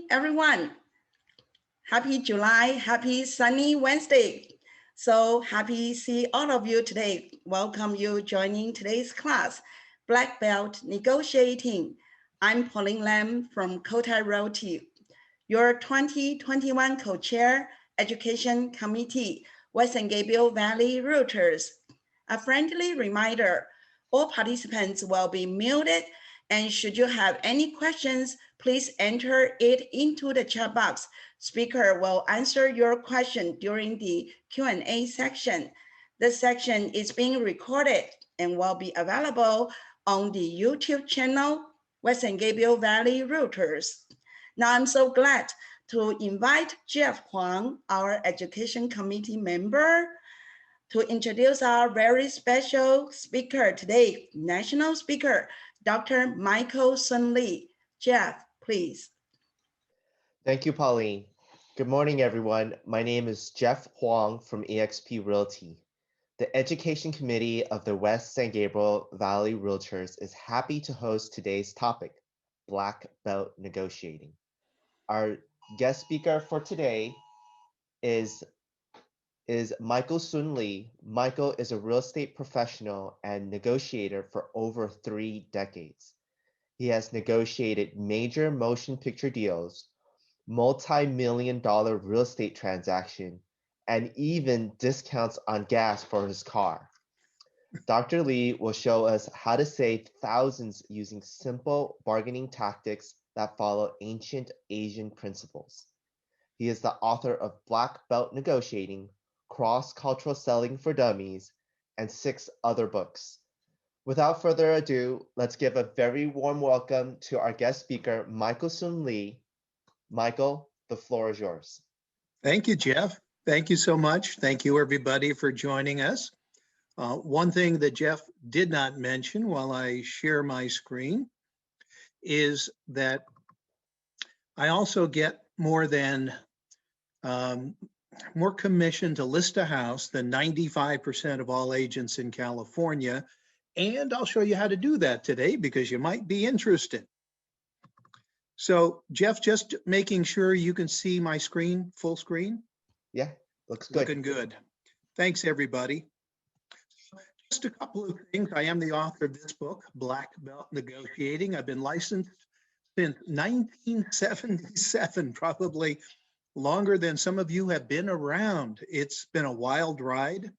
everyone. Happy July, happy sunny Wednesday. So happy to see all of you today. Welcome you joining today's class, Black Belt Negotiating. I'm Pauline Lam from Cotai Realty, your 2021 co-chair, Education Committee, Western Gabriel Valley Realtors. A friendly reminder, all participants will be muted, and should you have any questions, please enter it into the chat box. Speaker will answer your question during the Q&A section. This section is being recorded and will be available on the YouTube channel, Western Gabriel Valley Realtors. Now I'm so glad to invite Jeff Huang, our Education Committee member, to introduce our very special speaker today, national speaker, Dr. Michael Sun Lee. Jeff, please. Thank you, Pauline. Good morning, everyone. My name is Jeff Huang from eXp Realty. The Education Committee of the West San Gabriel Valley Realtors is happy to host today's topic, Black Belt Negotiating. Our guest speaker for today is Michael Sun Lee. Michael is a real estate professional and negotiator for over 3 decades. He has negotiated major motion picture deals, multi-million-dollar real estate transaction, and even discounts on gas for his car. Dr. Lee will show us how to save thousands using simple bargaining tactics that follow ancient Asian principles. He is the author of Black Belt Negotiating, Cross-Cultural Selling for Dummies, and 6 other books. Without further ado, let's give a very warm welcome to our guest speaker, Michael Sun Lee. Michael, the floor is yours. Thank you, Jeff. Thank you so much. Thank you, everybody, for joining us. One thing that Jeff did not mention while I share my screen is that I also get more commission to list a house than 95% of all agents in California. And I'll show you how to do that today because you might be interested. So Jeff, just making sure you can see my screen, full screen. Yeah, looks good. Looking good. Thanks, everybody. Just a couple of things. I am the author of this book, Black Belt Negotiating. I've been licensed since 1977, probably longer than some of you have been around. It's been a wild ride.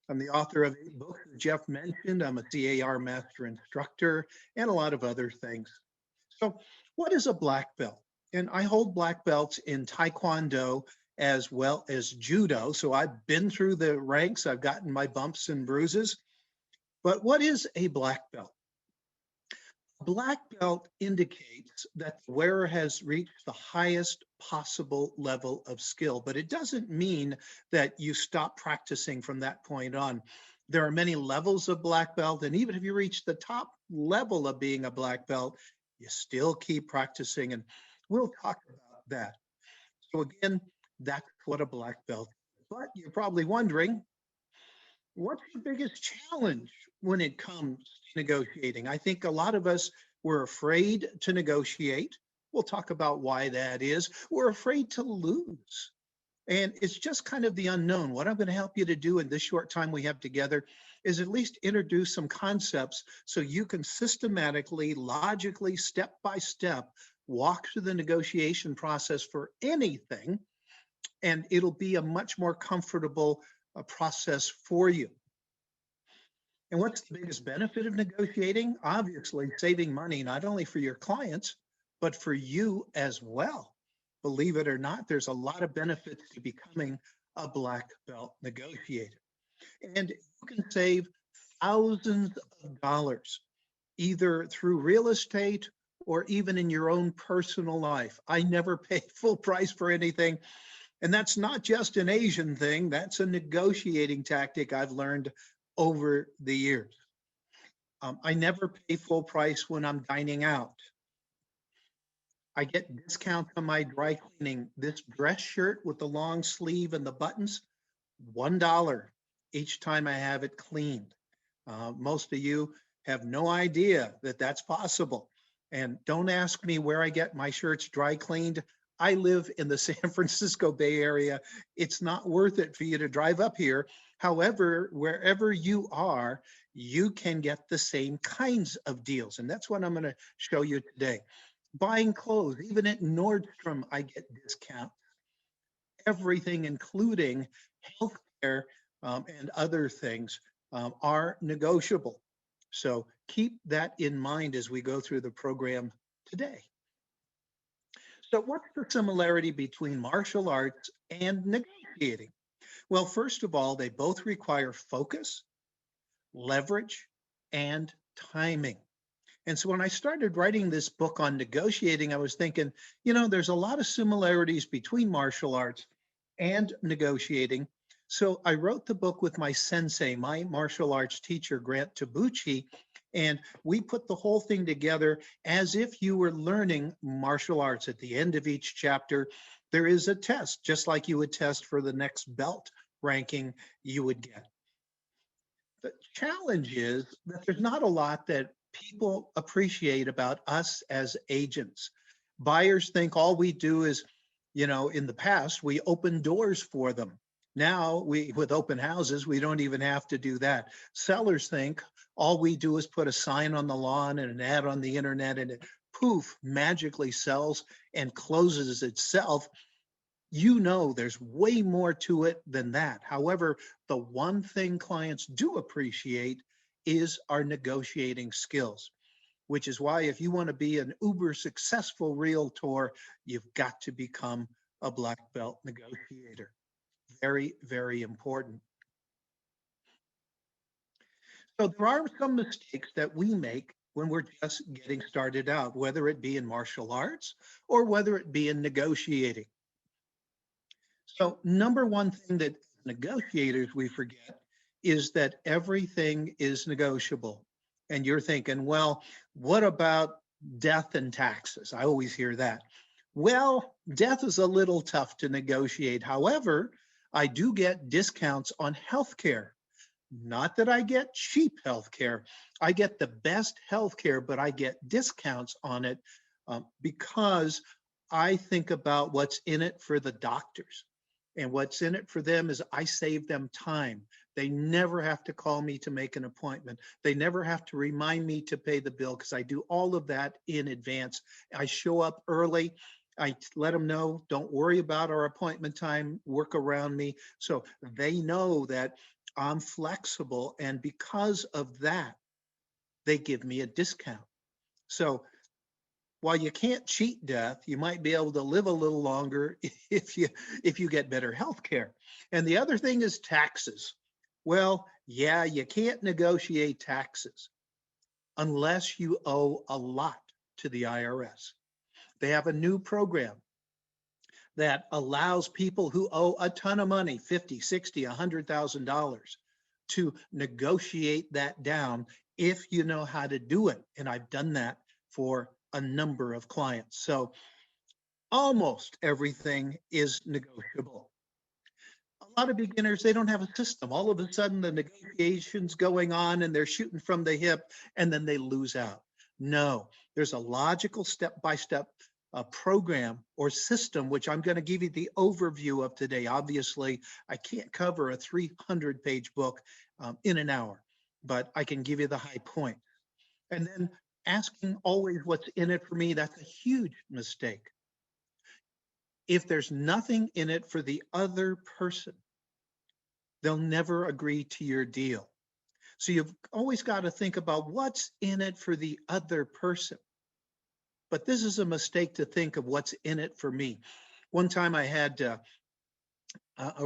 I'm the author of 8 books that Jeff mentioned. I'm a CAR master instructor and a lot of other things. So what is a black belt? And I hold black belts in Taekwondo as well as Judo. So I've been through the ranks. I've gotten my bumps and bruises. But what is a black belt? A black belt indicates that the wearer has reached the highest possible level of skill, but it doesn't mean that you stop practicing from that point on. There are many levels of black belt, and even if you reach the top level of being a black belt, you still keep practicing, and we'll talk about that. So again, that's what a black belt is. But you're probably wondering, what's the biggest challenge when it comes to negotiating? I think a lot of us were afraid to negotiate. We'll talk about why that is. We're afraid to lose. And it's just kind of the unknown. What I'm going to help you to do in this short time we have together is at least introduce some concepts so you can systematically, logically, step by step, walk through the negotiation process for anything, and it'll be a much more comfortable process for you. And what's the biggest benefit of negotiating? Obviously, saving money, not only for your clients, but for you as well. Believe it or not, there's a lot of benefits to becoming a black belt negotiator. And you can save thousands of dollars, either through real estate or even in your own personal life. I never pay full price for anything. And that's not just an Asian thing, that's a negotiating tactic I've learned over the years. I never pay full price when I'm dining out. I get discounts on my dry cleaning. This dress shirt with the long sleeve and the buttons, $1 each time I have it cleaned. Most of you have no idea that that's possible. And don't ask me where I get my shirts dry cleaned. I live in the San Francisco Bay Area. It's not worth it for you to drive up here. However, wherever you are, you can get the same kinds of deals. And that's what I'm going to show you today. Buying clothes, even at Nordstrom, I get discount. Everything, including healthcare and other things, are negotiable. So keep that in mind as we go through the program today. So what's the similarity between martial arts and negotiating? Well, first of all, they both require focus, leverage, and timing. And so when I started writing this book on negotiating, I was thinking, there's a lot of similarities between martial arts and negotiating. So I wrote the book with my sensei, my martial arts teacher, Grant Tabucci, and we put the whole thing together as if you were learning martial arts. At the end of each chapter, there is a test, just like you would test for the next belt ranking you would get. The challenge is that there's not a lot that people appreciate about us as agents. Buyers think all we do is, in the past, we open doors for them. Now, with open houses, we don't even have to do that. Sellers think all we do is put a sign on the lawn and an ad on the internet, and it poof, magically sells and closes itself. There's way more to it than that. However, the one thing clients do appreciate is our negotiating skills, which is why if you want to be an uber successful realtor, you've got to become a black belt negotiator. Very, very important. So there are some mistakes that we make when we're just getting started out, whether it be in martial arts or whether it be in negotiating. So number one thing that negotiators we forget is that everything is negotiable. And you're thinking, well, what about death and taxes? I always hear that. Well, death is a little tough to negotiate. However, I do get discounts on healthcare. Not that I get cheap healthcare. I get the best healthcare, but I get discounts on it because I think about what's in it for the doctors. And what's in it for them is I save them time. They never have to call me to make an appointment. They never have to remind me to pay the bill because I do all of that in advance. I show up early. I let them know, don't worry about our appointment time, work around me. So they know that I'm flexible. And because of that, they give me a discount. So while you can't cheat death, you might be able to live a little longer if you get better health care. And the other thing is taxes. Well, yeah, you can't negotiate taxes unless you owe a lot to the IRS. They have a new program that allows people who owe a ton of money, $50, $60, $100,000, to negotiate that down if you know how to do it. And I've done that for a number of clients. So almost everything is negotiable. A lot of beginners, they don't have a system. All of a sudden, the negotiation's going on and they're shooting from the hip and then they lose out. No, there's a logical step-by-step program or system, which I'm going to give you the overview of today. Obviously, I can't cover a 300-page book in an hour, but I can give you the high point. And then asking always what's in it for me, that's a huge mistake. If there's nothing in it for the other person, they'll never agree to your deal. So you've always got to think about what's in it for the other person. But this is a mistake to think of what's in it for me. One time I had a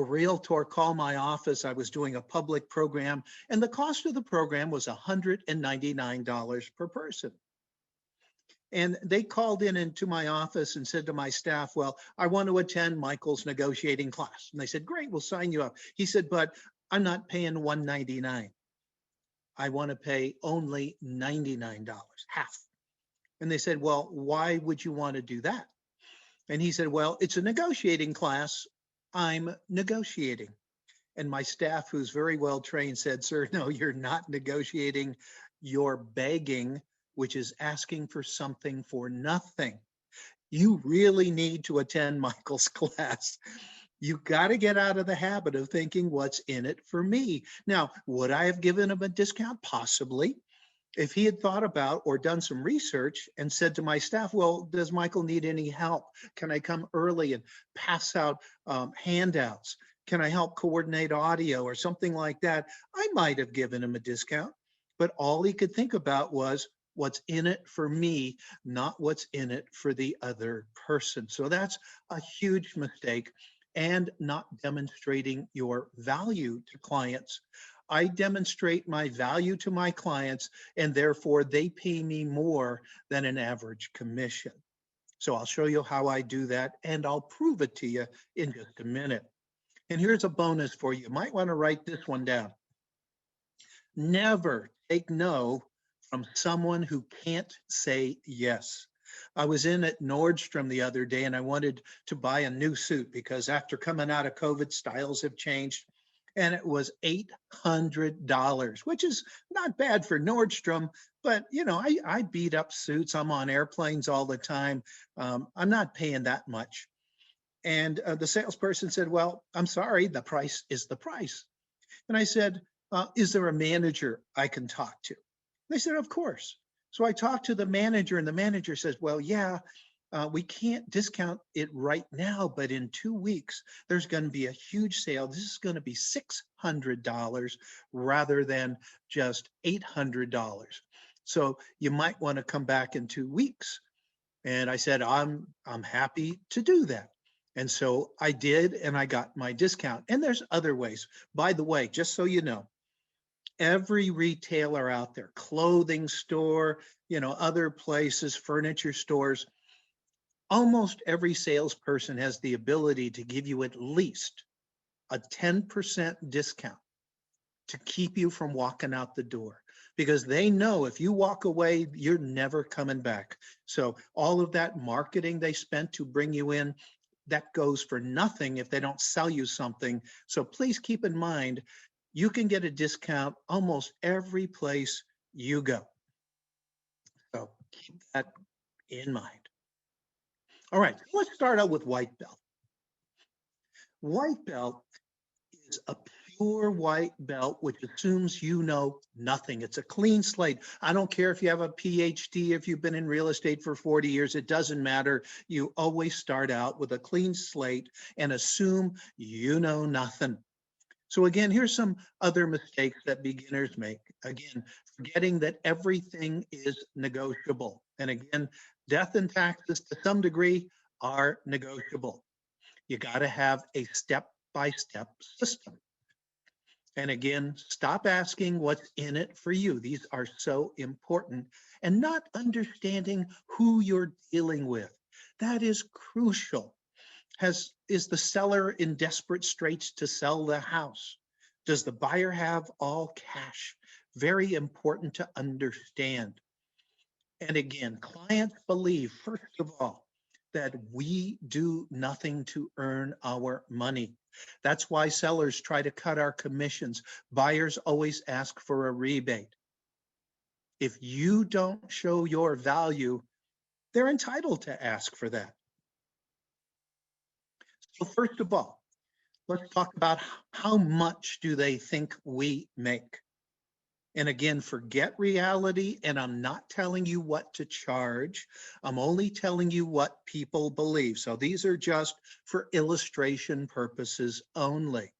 realtor call my office. I was doing a public program, and the cost of the program was $199 per person. And they called into my office and said to my staff, well, I want to attend Michael's negotiating class. And they said, great, we'll sign you up. He said, but I'm not paying $199. I want to pay only $99, half. And they said, well, why would you want to do that? And he said, well, it's a negotiating class. I'm negotiating. And my staff, who's very well trained, said, sir, no, you're not negotiating. You're begging, which is asking for something for nothing. You really need to attend Michael's class. You got to get out of the habit of thinking, what's in it for me? Now, would I have given him a discount? Possibly. If he had thought about or done some research and said to my staff, well, does Michael need any help? Can I come early and pass out handouts? Can I help coordinate audio or something like that? I might have given him a discount, but all he could think about was what's in it for me, not what's in it for the other person. So that's a huge mistake, and not demonstrating your value to clients. I demonstrate my value to my clients, and therefore they pay me more than an average commission. So I'll show you how I do that, and I'll prove it to you in just a minute. And here's a bonus for you. You might want to write this one down. Never take no from someone who can't say yes. I was in at Nordstrom the other day and I wanted to buy a new suit because after coming out of COVID, styles have changed. And it was $800, which is not bad for Nordstrom. But, you know, I beat up suits. I'm on airplanes all the time. I'm not paying that much. And the salesperson said, well, I'm sorry, the price is the price. And I said, is there a manager I can talk to? They said, of course. So I talked to the manager, and the manager says, well, yeah, we can't discount it right now, but in 2 weeks, there's going to be a huge sale. This is going to be $600 rather than just $800. So you might want to come back in 2 weeks. And I said, I'm happy to do that. And so I did, and I got my discount. And there's other ways. By the way, just so you know, every retailer out there, clothing store, you know, other places, furniture stores, almost every salesperson has the ability to give you at least a 10% discount to keep you from walking out the door, because they know if you walk away, you're never coming back. So all of that marketing they spent to bring you in, that goes for nothing if they don't sell you something. So please keep in mind, you can get a discount almost every place you go. So keep that in mind. All right, let's start out with white belt. White belt is a pure white belt, which assumes you know nothing. It's a clean slate. I don't care if you have a Ph.D., if you've been in real estate for 40 years, it doesn't matter. You always start out with a clean slate and assume you know nothing. So again, here's some other mistakes that beginners make. Again, forgetting that everything is negotiable. And again, death and taxes to some degree are negotiable. You got to have a step-by-step system. And again, stop asking what's in it for you. These are so important. And not understanding who you're dealing with. That is crucial. Is the seller in desperate straits to sell the house? Does the buyer have all cash? Very important to understand. And again, clients believe, first of all, that we do nothing to earn our money. That's why sellers try to cut our commissions. Buyers always ask for a rebate. If you don't show your value, they're entitled to ask for that. So first of all, let's talk about how much do they think we make. And again, forget reality, and I'm not telling you what to charge. I'm only telling you what people believe. So these are just for illustration purposes only.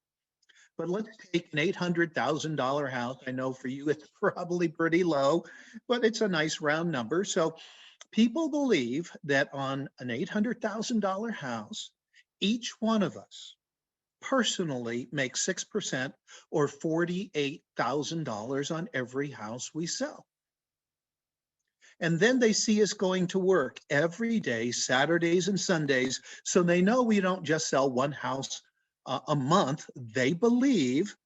But let's take an $800,000 house. I know for you it's probably pretty low, but it's a nice round number. So people believe that on an $800,000 house, each one of us personally make 6% or $48,000 on every house we sell. And then they see us going to work every day, Saturdays and Sundays. So they know we don't just sell one house a month. They believe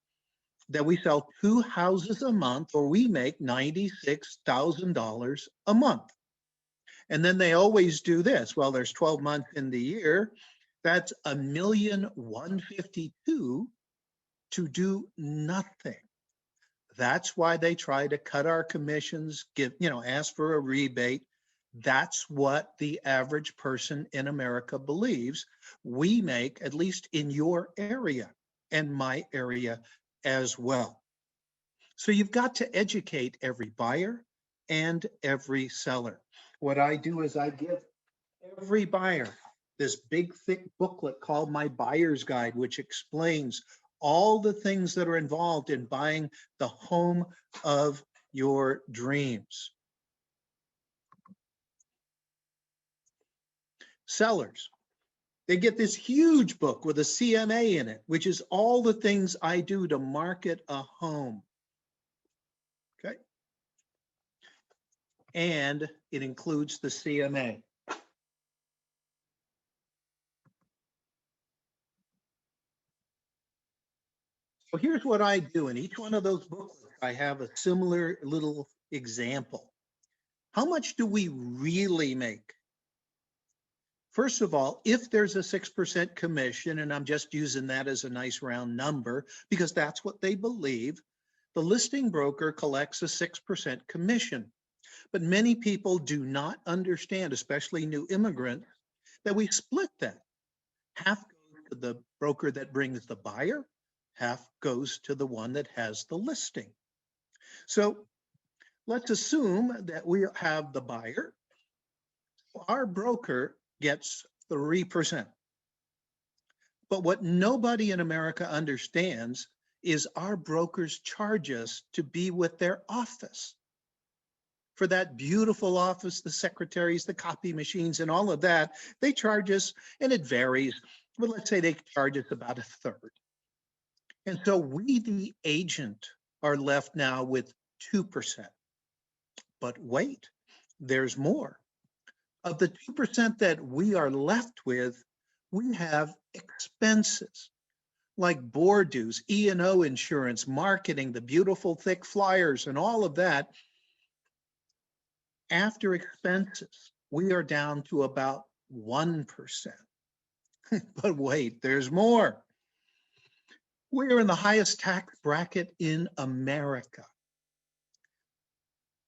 that we sell 2 houses a month, or we make $96,000 a month. And then they always do this. Well, there's 12 months in the year. That's $1,152,000 to do nothing. That's why they try to cut our commissions, ask for a rebate. That's what the average person in America believes we make, at least in your area and my area as well. So you've got to educate every buyer and every seller. What I do is I give every buyer this big, thick booklet called my buyer's guide, which explains all the things that are involved in buying the home of your dreams. Sellers, they get this huge book with a CMA in it, which is all the things I do to market a home. Okay. And it includes the CMA. So here's what I do. In each one of those booklets, I have a similar little example. How much do we really make? First of all, if there's a 6% commission, and I'm just using that as a nice round number because that's what they believe, the listing broker collects a 6% commission. But many people do not understand, especially new immigrants, that we split that. Half goes to the broker that brings the buyer, half goes to the one that has the listing. So let's assume that we have the buyer. Our broker gets 3%. But what nobody in America understands is our brokers charge us to be with their office. For that beautiful office, the secretaries, the copy machines, and all of that, they charge us, and it varies, but let's say they charge us about a third. And so we, the agent, are left now with 2%. But wait, there's more. Of the 2% that we are left with, we have expenses like board dues, E&O insurance, marketing, the beautiful thick flyers, and all of that. After expenses, we are down to about 1%. But wait, there's more. We are in the highest tax bracket in America.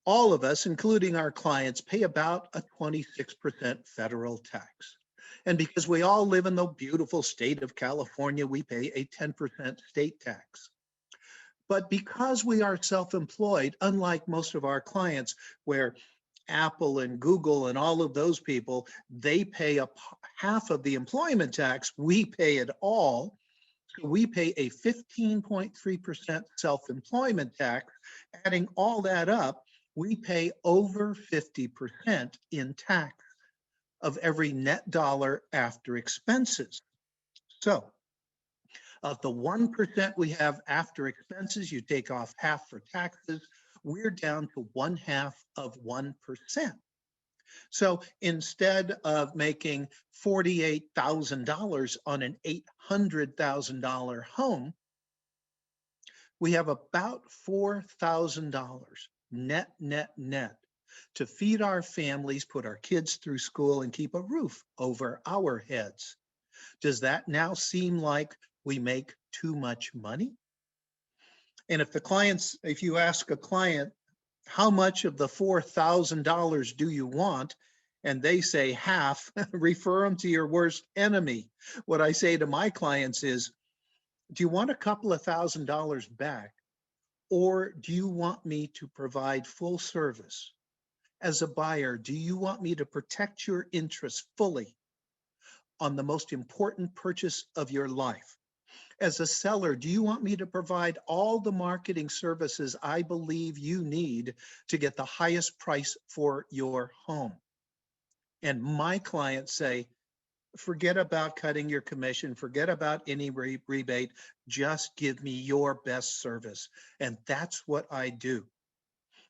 All of us, including our clients, pay about a 26% federal tax. And because we all live in the beautiful state of California, we pay a 10% state tax. But because we are self-employed, unlike most of our clients, where Apple and Google and all of those people, they pay half of the employment tax, we pay it all. So we pay a 15.3% self-employment tax. Adding all that up, we pay over 50% in tax of every net dollar after expenses. So of the 1% we have after expenses, you take off half for taxes, we're down to 0.5%. So instead of making $48,000 on an $800,000 home, we have about $4,000 net to feed our families, put our kids through school, and keep a roof over our heads. Does that now seem like we make too much money? And if you ask a client, how much of the $4,000 do you want? And they say half, refer them to your worst enemy. What I say to my clients is, do you want a couple of $1,000s back? Or do you want me to provide full service? As a buyer, do you want me to protect your interests fully on the most important purchase of your life? As a seller, do you want me to provide all the marketing services I believe you need to get the highest price for your home? And my clients say, forget about cutting your commission, forget about any rebate, just give me your best service. And that's what I do.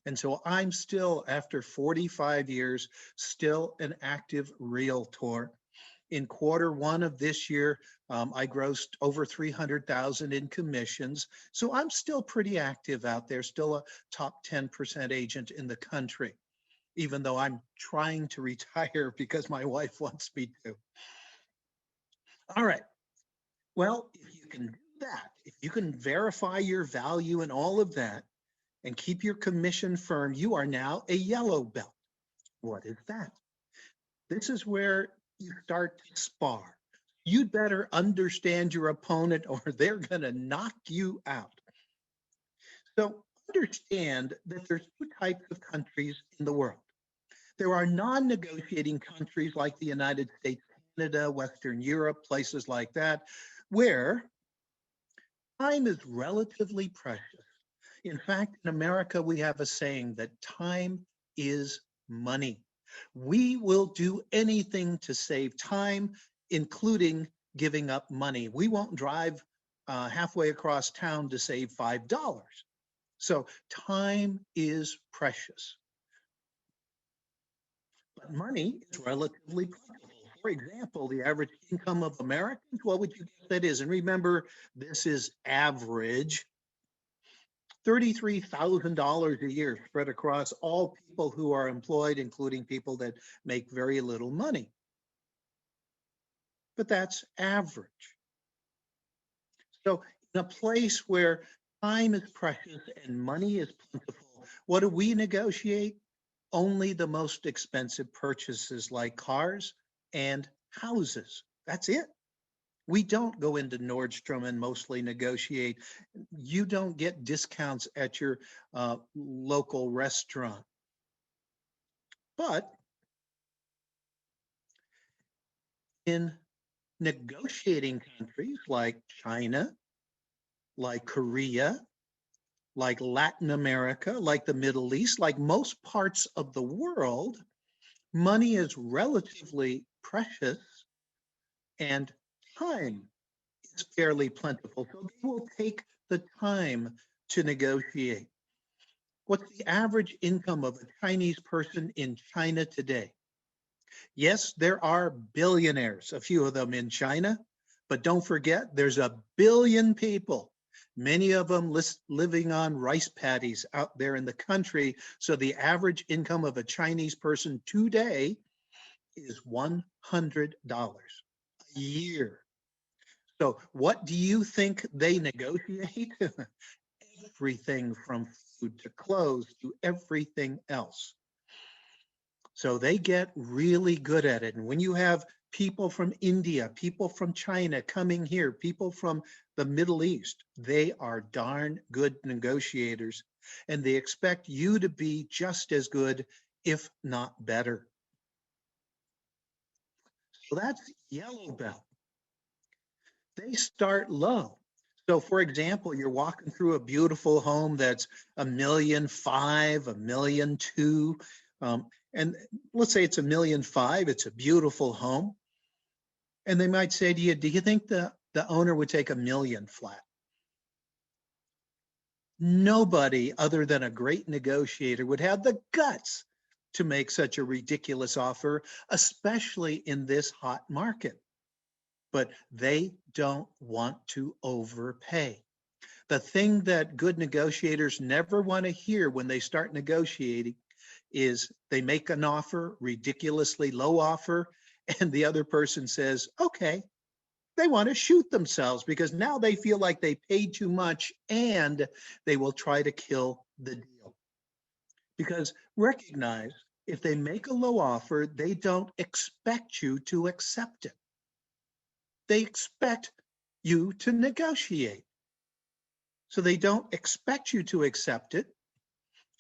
And so I'm still, after 45 years, still an active realtor. In Q1 of this year, I grossed over 300,000 in commissions. So I'm still pretty active out there, still a top 10% agent in the country, even though I'm trying to retire because my wife wants me to. All right. Well, if you can do that, if you can verify your value and all of that and keep your commission firm, you are now a yellow belt. What is that? This is where you start to spar. You'd better understand your opponent or they're going to knock you out. So understand that there's two types of countries in the world. There are non-negotiating countries like the United States, Canada, Western Europe, places like that, where time is relatively precious. In fact, in America, we have a saying that time is money. We will do anything to save time, including giving up money. We won't drive halfway across town to save $5. So time is precious. But money is relatively plentiful. For example, the average income of Americans, what would you guess that is? And remember, this is average. $33,000 a year spread across all people who are employed, including people that make very little money. But that's average. So in a place where time is precious and money is plentiful, what do we negotiate? Only the most expensive purchases like cars and houses. That's it. We don't go into Nordstrom and mostly negotiate. You don't get discounts at your local restaurant. But in negotiating countries like China, like Korea, like Latin America, like the Middle East, like most parts of the world, money is relatively precious and time is fairly plentiful. So they will take the time to negotiate. What's the average income of a Chinese person in China today? Yes, there are billionaires, a few of them in China, but don't forget there's a billion people, many of them living on rice paddies out there in the country. So the average income of a Chinese person today is $100 a year. So what do you think they negotiate? Everything from food to clothes to everything else. So they get really good at it. And when you have people from India, people from China coming here, people from the Middle East, they are darn good negotiators. And they expect you to be just as good, if not better. So that's yellow belt. They start low. So for example, you're walking through a beautiful home that's $1.5 million, $1.2 million. And let's say it's $1.5 million, it's a beautiful home. And they might say to you, do you think the owner would take $1 million flat? Nobody other than a great negotiator would have the guts to make such a ridiculous offer, especially in this hot market. But they don't want to overpay. The thing that good negotiators never want to hear when they start negotiating is they make an offer, ridiculously low offer, and the other person says, okay, they want to shoot themselves because now they feel like they paid too much and they will try to kill the deal. Because recognize, if they make a low offer, they don't expect you to accept it. They expect you to negotiate. So they don't expect you to accept it,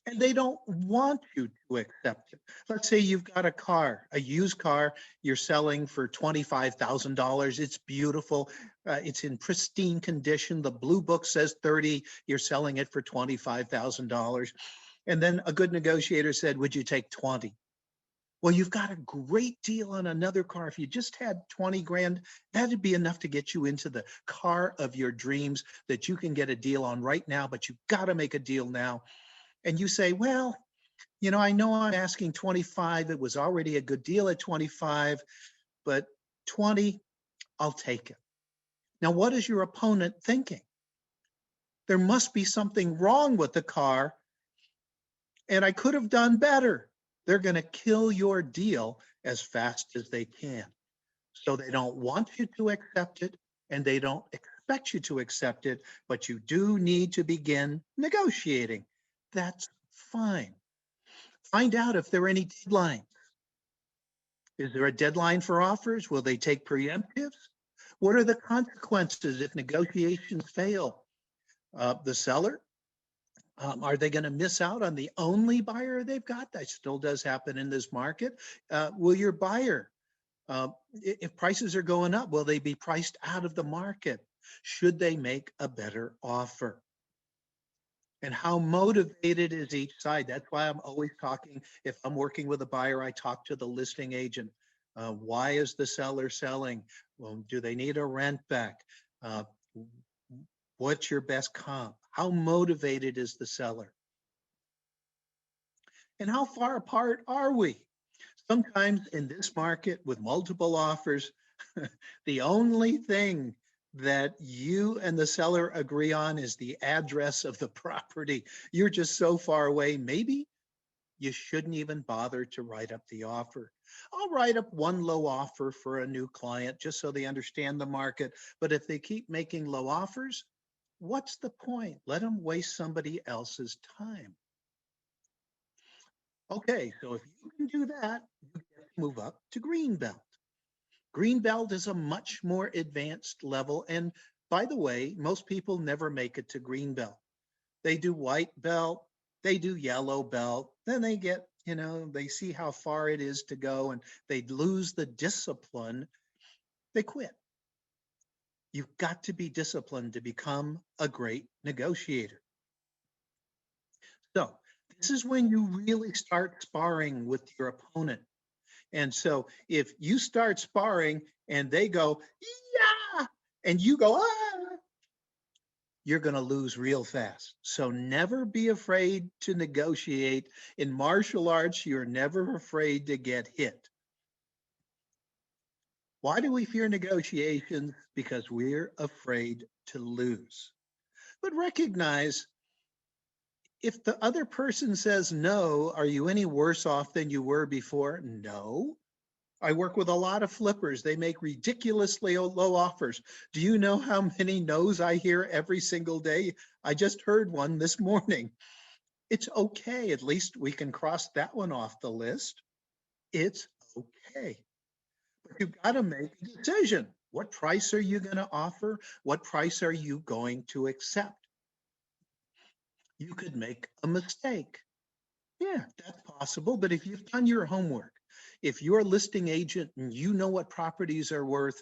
and they don't want you to accept it. Let's say you've got a car, a used car, you're selling for $25,000. It's beautiful. It's in pristine condition. The blue book says 30. You're selling it for $25,000. And then a good negotiator said, would you take 20? Well, you've got a great deal on another car. If you just had 20 grand, that'd be enough to get you into the car of your dreams that you can get a deal on right now, but you've got to make a deal now. And you say, well, you know, I know I'm asking 25. It was already a good deal at 25, but 20, I'll take it. Now, what is your opponent thinking? There must be something wrong with the car, and I could have done better. They're going to kill your deal as fast as they can. So they don't want you to accept it, and they don't expect you to accept it, but you do need to begin negotiating. That's fine. Find out if there are any deadlines. Is there a deadline for offers? Will they take preemptives? What are the consequences if negotiations fail? The seller, are they going to miss out on the only buyer they've got? That still does happen in this market. Will your buyer, if prices are going up, will they be priced out of the market? Should they make a better offer? And how motivated is each side? That's why I'm always talking. If I'm working with a buyer, I talk to the listing agent. Why is the seller selling? Well, do they need a rent back? Uh, what's your best comp? How motivated is the seller? And how far apart are we? Sometimes in this market with multiple offers, the only thing that you and the seller agree on is the address of the property. You're just so far away. Maybe you shouldn't even bother to write up the offer. I'll write up one low offer for a new client just so they understand the market. But if they keep making low offers, what's the point? Let them waste somebody else's time. Okay, so if you can do that, you get to move up to Greenbelt. Greenbelt is a much more advanced level. And by the way, most people never make it to Greenbelt. They do white belt, they do yellow belt, then they get, they see how far it is to go and they lose the discipline, they quit. You've got to be disciplined to become a great negotiator. So this is when you really start sparring with your opponent. And so if you start sparring and they go, yeah, and you go, ah, you're going to lose real fast. So never be afraid to negotiate. In martial arts, you're never afraid to get hit. Why do we fear negotiations? Because we're afraid to lose. But recognize if the other person says no, are you any worse off than you were before? No. I work with a lot of flippers. They make ridiculously low offers. Do you know how many no's I hear every single day? I just heard one this morning. It's okay. At least we can cross that one off the list. It's okay. But you've got to make a decision. What price are you going to offer? What price are you going to accept? You could make a mistake. Yeah, that's possible. But if you've done your homework, if you're a listing agent and you know what properties are worth,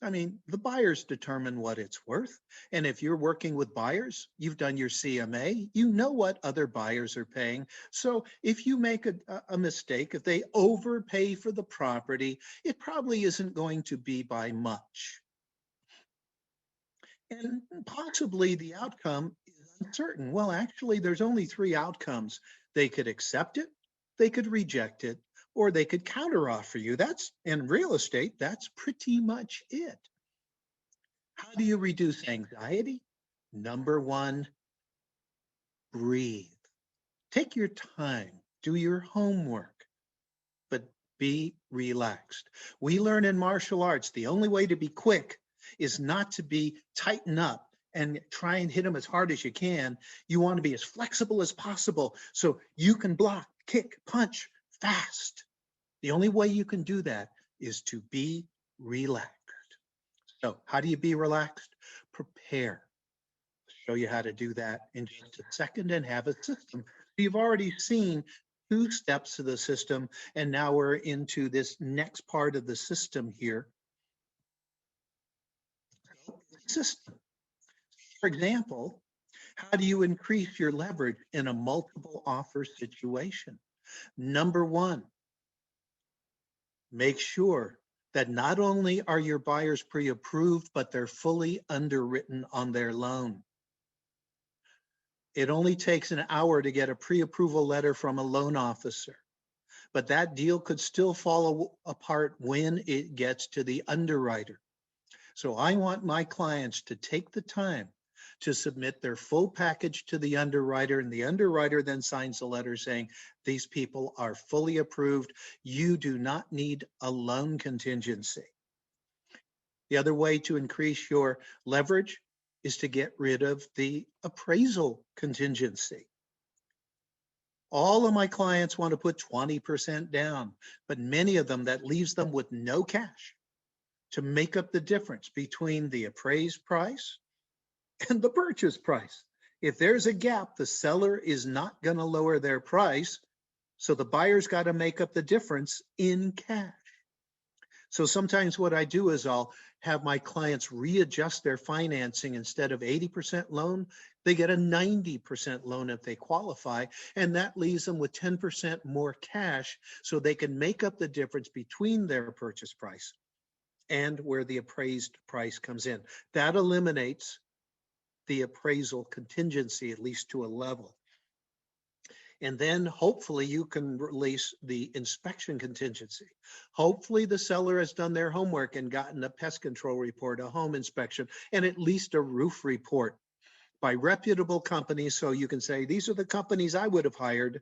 I mean, the buyers determine what it's worth. And if you're working with buyers, you've done your CMA, you know what other buyers are paying. So if you make a mistake, if they overpay for the property, it probably isn't going to be by much. And possibly the outcome is uncertain. Well, actually, there's only three outcomes. They could accept it, they could reject it, or they could counteroffer you. That's in real estate, that's pretty much it. How do you reduce anxiety? Number one, breathe. Take your time, do your homework, but be relaxed. We learn in martial arts, the only way to be quick is not to be tighten up and try and hit them as hard as you can. You want to be as flexible as possible so you can block, kick, punch fast. The only way you can do that is to be relaxed. So how do you be relaxed? Prepare. I'll show you how to do that in just a second and have a system. You've already seen 2 steps of the system, and now we're into this next part of the system here. System. For example, how do you increase your leverage in a multiple offer situation? Number one, make sure that not only are your buyers pre-approved, but they're fully underwritten on their loan. It only takes an hour to get a pre-approval letter from a loan officer, but that deal could still fall apart when it gets to the underwriter. So I want my clients to take the time to submit their full package to the underwriter, and the underwriter then signs a letter saying, these people are fully approved. You do not need a loan contingency. The other way to increase your leverage is to get rid of the appraisal contingency. All of my clients want to put 20% down, but many of them, that leaves them with no cash to make up the difference between the appraised price and the purchase price. If there's a gap, the seller is not going to lower their price, so the buyer's got to make up the difference in cash. So sometimes what I do is I'll have my clients readjust their financing. Instead of 80% loan, they get a 90% loan if they qualify, and that leaves them with 10% more cash so they can make up the difference between their purchase price and where the appraised price comes in. That eliminates the appraisal contingency, at least to a level. And then hopefully you can release the inspection contingency. Hopefully the seller has done their homework and gotten a pest control report, a home inspection, and at least a roof report by reputable companies. So you can say, these are the companies I would have hired.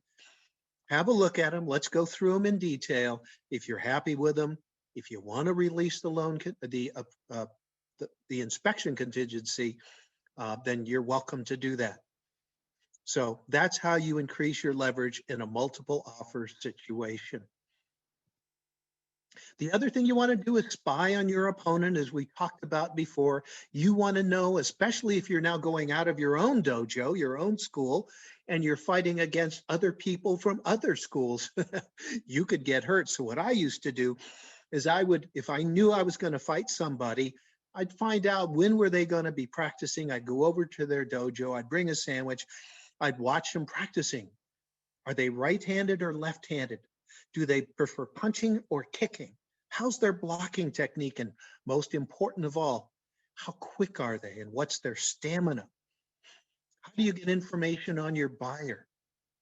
Have a look at them. Let's go through them in detail. If you're happy with them, if you want to release the loan, the inspection contingency, then you're welcome to do that. So that's how you increase your leverage in a multiple offer situation. The other thing you want to do is spy on your opponent, as we talked about before. You want to know, especially if you're now going out of your own dojo, your own school, and you're fighting against other people from other schools, you could get hurt. So what I used to do is I would, if I knew I was going to fight somebody, I'd find out when were they going to be practicing. I'd go over to their dojo, I'd bring a sandwich, I'd watch them practicing. Are they right-handed or left-handed? Do they prefer punching or kicking? How's their blocking technique? And most important of all, how quick are they and what's their stamina? How do you get information on your buyer?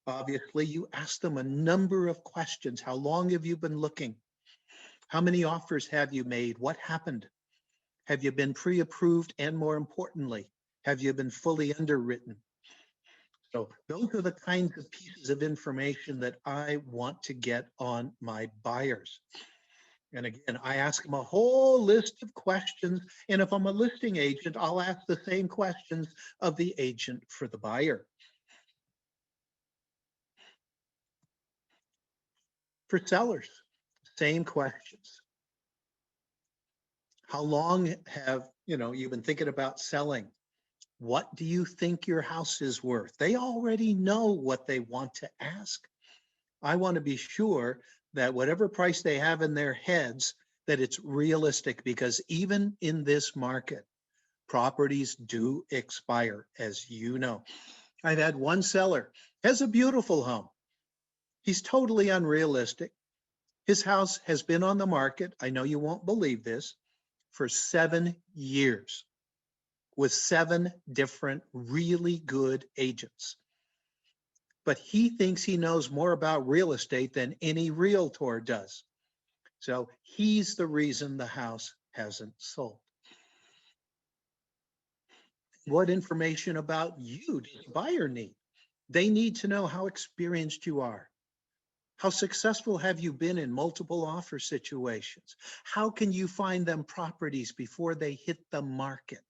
Obviously, you ask them a number of questions. How long have you been looking? How many offers have you made? What happened? Have you been pre-approved? And more importantly, have you been fully underwritten? So those are the kinds of pieces of information that I want to get on my buyers. And again, I ask them a whole list of questions. And if I'm a listing agent, I'll ask the same questions of the agent for the buyer. For sellers, same questions. How long have you been thinking about selling? What do you think your house is worth? They already know what they want to ask. I want to be sure that whatever price they have in their heads, that it's realistic, because even in this market, properties do expire, as you know. I've had one seller, has a beautiful home. He's totally unrealistic. His house has been on the market, I know you won't believe this, for 7 years with 7 different really good agents. But he thinks he knows more about real estate than any realtor does. So he's the reason the house hasn't sold. What information about you does the buyer need? They need to know how experienced you are. How successful have you been in multiple offer situations? How can you find them properties before they hit the market?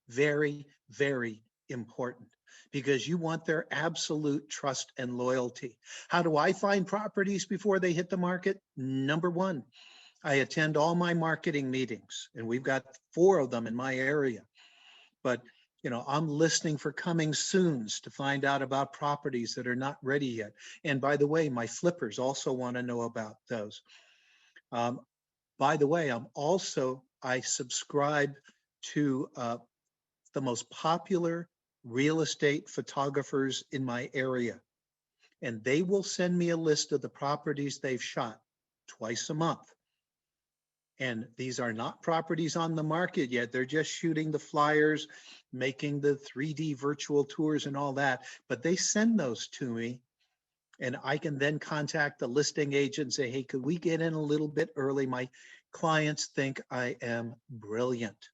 Very, very important, because you want their absolute trust and loyalty. How do I find properties before they hit the market? Number one, I attend all my marketing meetings, and we've got 4 of them in my area. But I'm listening for coming soons to find out about properties that are not ready yet. And by the way, my flippers also want to know about those. By the way, I subscribe to the most popular real estate photographers in my area. And they will send me a list of the properties they've shot twice a month. And these are not properties on the market yet. They're just shooting the flyers, making the 3D virtual tours and all that. But they send those to me, and I can then contact the listing agent and say, hey, could we get in a little bit early? My clients think I am brilliant.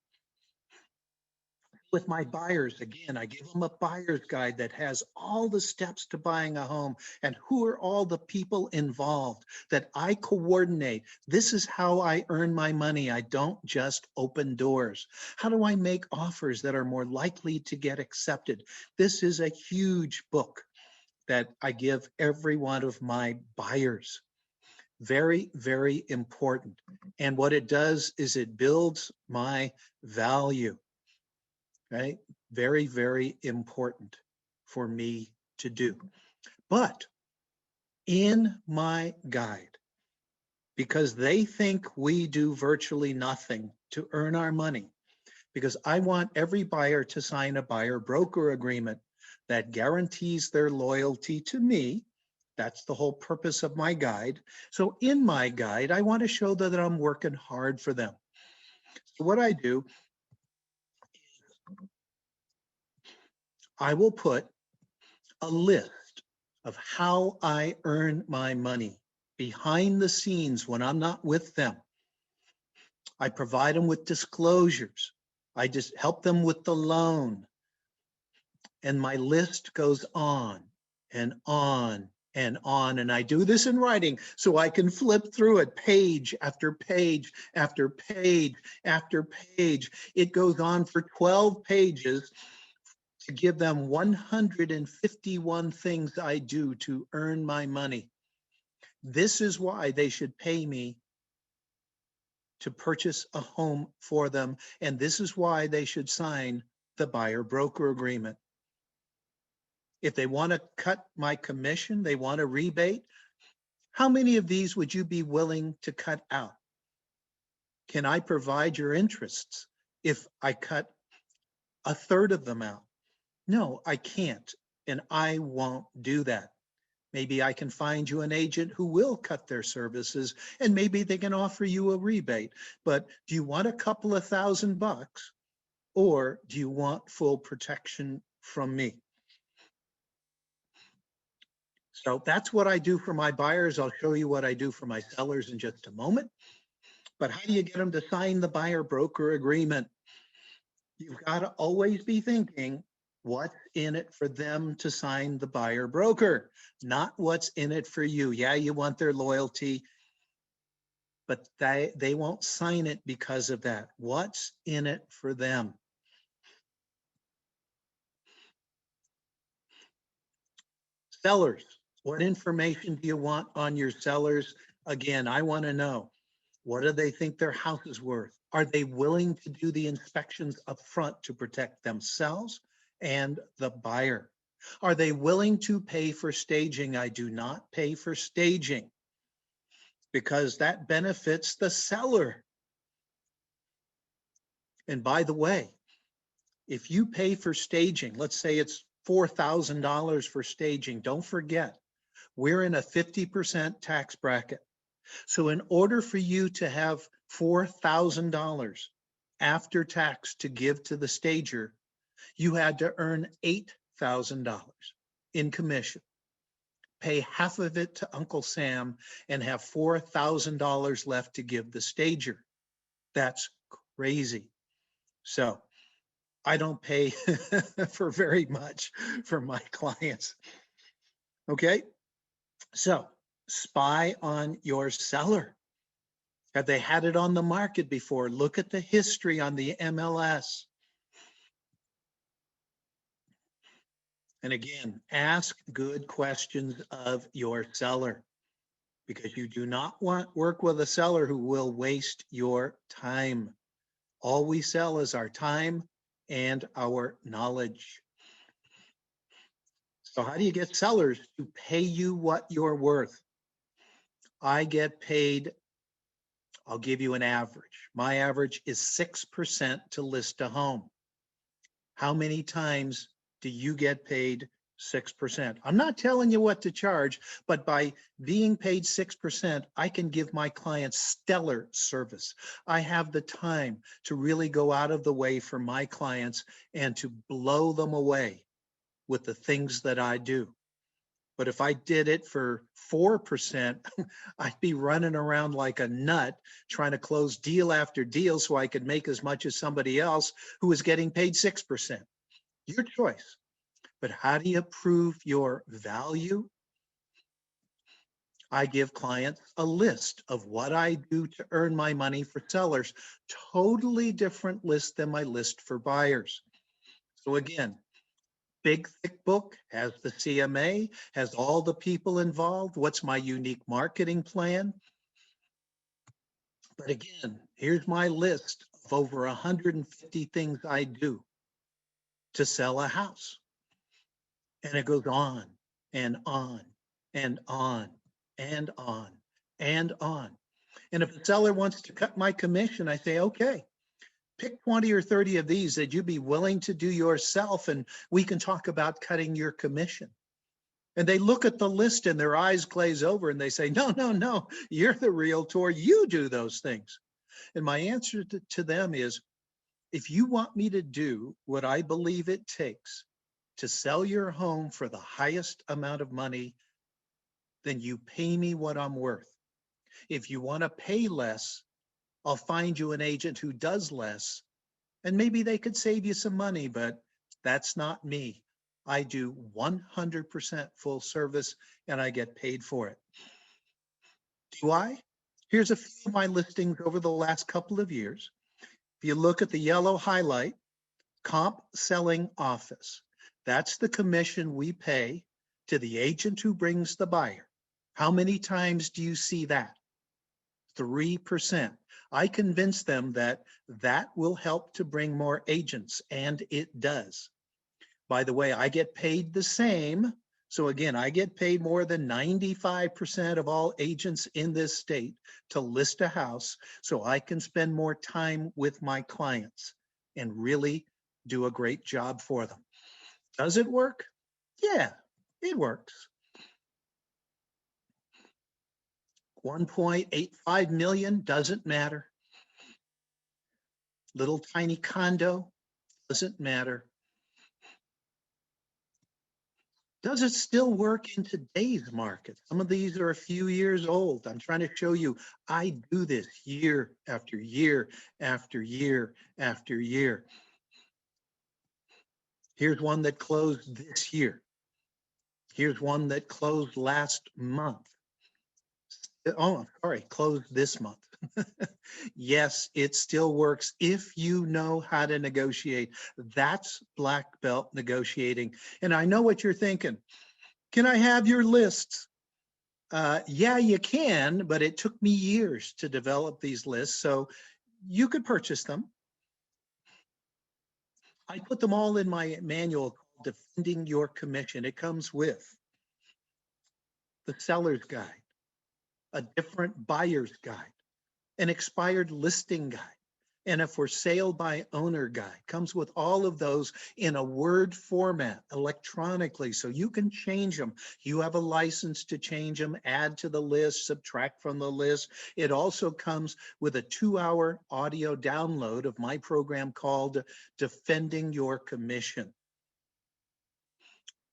With my buyers, again, I give them a buyer's guide that has all the steps to buying a home and who are all the people involved that I coordinate. This is how I earn my money. I don't just open doors. How do I make offers that are more likely to get accepted? This is a huge book. that I give every one of my buyers. Very, very important. And what it does is it builds my value, right? Very, very important for me to do. But in my guide, because they think we do virtually nothing to earn our money, because I want every buyer to sign a buyer broker agreement that guarantees their loyalty to me. That's the whole purpose of my guide. So in my guide, I want to show that I'm working hard for them. So what I do, I will put a list of how I earn my money behind the scenes when I'm not with them. I provide them with disclosures. I just help them with the loan. And my list goes on and on and on. And I do this in writing so I can flip through it page after page after page after page. It goes on for 12 pages to give them 151 things I do to earn my money. This is why they should pay me to purchase a home for them. And this is why they should sign the buyer broker agreement. If they want to cut my commission, they want a rebate, how many of these would you be willing to cut out? Can I provide your interests if I cut a third of them out? No, I can't, and I won't do that. Maybe I can find you an agent who will cut their services, and maybe they can offer you a rebate. But do you want a couple of $1,000, or do you want full protection from me? So that's what I do for my buyers. I'll show you what I do for my sellers in just a moment. But how do you get them to sign the buyer broker agreement? You've got to always be thinking what's in it for them to sign the buyer broker, not what's in it for you. Yeah, you want their loyalty, but they won't sign it because of that. What's in it for them? Sellers, what information do you want on your sellers? Again, I want to know, what do they think their house is worth? Are they willing to do the inspections up front to protect themselves and the buyer? Are they willing to pay for staging? I do not pay for staging because that benefits the seller. And by the way, if you pay for staging, let's say it's $4,000 for staging, don't forget, we're in a 50% tax bracket. So in order for you to have $4,000 after tax to give to the stager, you had to earn $8,000 in commission, pay half of it to Uncle Sam, and have $4,000 left to give the stager. That's crazy. So I don't pay for very much for my clients. Okay, so spy on your seller. Have they had it on the market before? Look at the history on the MLS. And again, ask good questions of your seller because you do not want work with a seller who will waste your time. All we sell is our time and our knowledge. So how do you get sellers to pay you what you're worth? I get paid, I'll give you an average. My average is 6% to list a home. How many times do you get paid 6%? I'm not telling you what to charge, but by being paid 6%, I can give my clients stellar service. I have the time to really go out of the way for my clients and to blow them away with the things that I do. But if I did it for 4%, I'd be running around like a nut trying to close deal after deal so I could make as much as somebody else who is getting paid 6%. Your choice. But how do you prove your value? I give clients a list of what I do to earn my money for sellers, totally different list than my list for buyers. So again, big, thick book, has the CMA, has all the people involved. What's my unique marketing plan? But again, here's my list of over 150 things I do to sell a house. And it goes on and on and on and on and on. And if a seller wants to cut my commission, I say, okay, pick 20 or 30 of these that you'd be willing to do yourself, and we can talk about cutting your commission. And they look at the list and their eyes glaze over and they say, no, no, no, you're the realtor, you do those things. And my answer to them is, if you want me to do what I believe it takes to sell your home for the highest amount of money, then you pay me what I'm worth. If you want to pay less, I'll find you an agent who does less, and maybe they could save you some money, but that's not me. I do 100% full service and I get paid for it. Do I? Here's a few of my listings over the last couple of years. If you look at the yellow highlight, comp selling office, that's the commission we pay to the agent who brings the buyer. How many times do you see that? 3%. I convince them that that will help to bring more agents, and it does. By the way, I get paid the same. So again, I get paid more than 95% of all agents in this state to list a house so I can spend more time with my clients and really do a great job for them. Does it work? Yeah, it works. 1.85 million doesn't matter. Little tiny condo doesn't matter. Does it still work in today's market? Some of these are a few years old. I'm trying to show you I do this year after year after year after year. Here's one that closed this year. Here's one that closed last month. Oh, sorry, closed this month. Yes, it still works if you know how to negotiate. That's black belt negotiating. And I know what you're thinking. Can I have your lists? Yeah, you can, but it took me years to develop these lists, so you could purchase them. I put them all in my manual called Defending Your Commission. It comes with the seller's guide, a different buyer's guide, an expired listing guide, and a for sale by owner guide. Comes with all of those in a Word format electronically, so you can change them. You have a license to change them, add to the list, subtract from the list. It also comes with a 2-hour audio download of my program called Defending Your Commission.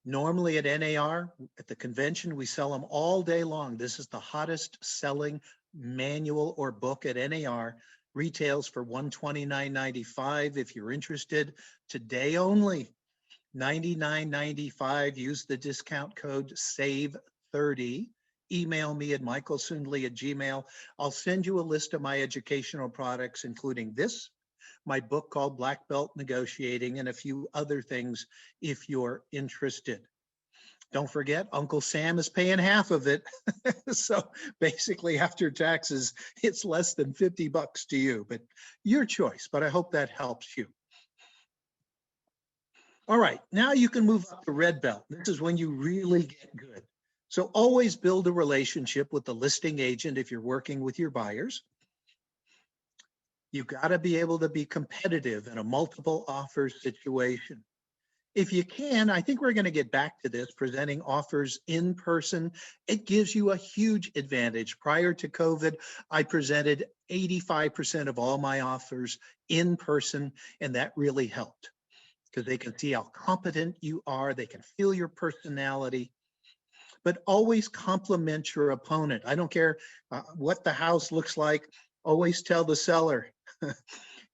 Normally at NAR, at the convention, we sell them all day long. This is the hottest selling manual or book at NAR. Retails for $129.95. If you're interested, today only, $99.95. Use the discount code SAVE30. Email me at michaelsundley@gmail. I'll send you a list of my educational products, including this, my book called Black Belt Negotiating, and a few other things if you're interested. Don't forget, Uncle Sam is paying half of it. So basically after taxes, it's less than $50 to you, but your choice. But I hope that helps you. All right, now you can move up to red belt. This is when you really get good. So always build a relationship with the listing agent if you're working with your buyers. You've got to be able to be competitive in a multiple offers situation. If you can, I think we're going to get back to this, presenting offers in person. It gives you a huge advantage. Prior to COVID, I presented 85% of all my offers in person, and that really helped because they can see how competent you are. They can feel your personality, but always compliment your opponent. I don't care what the house looks like. Always tell the seller,